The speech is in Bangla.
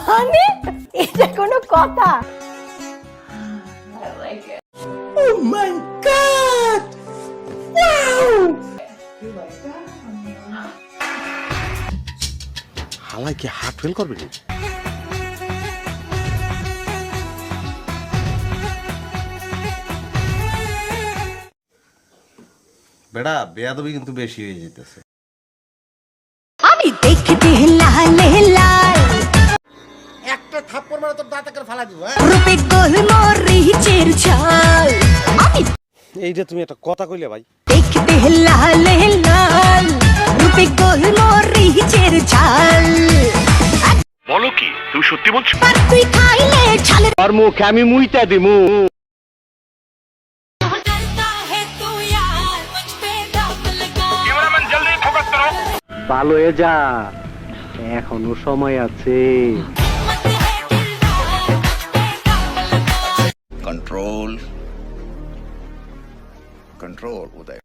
মানে এটা কোনো কথা? Oh my god! Wow! হালাই কি হার্ট ফেল করবে নি? বেড়া বেয়াদবি কিন্তু বেশি হয়ে যেতেছে। আমি দেখতে লাল লাল একটা থাপ্পড় মারা তোর দাঁত করে ফালা দিব। রূপে গোলমরিচের ঝাল। আমি এইটা তুমি একটা কথা কইলে ভাই। দেখতে লাল লাল রূপে গোলমরিচের ঝাল। বলো কি তুমি সত্যি বলছো? আর তুই খাইলে ঝাল। আর মুখ আমি মুইতা দিমু। ক্যামেরাম্যান জলদি ফোকাস করো। ভালো হয়ে যা, এখনো সময় আছে। Control. Control, Uday.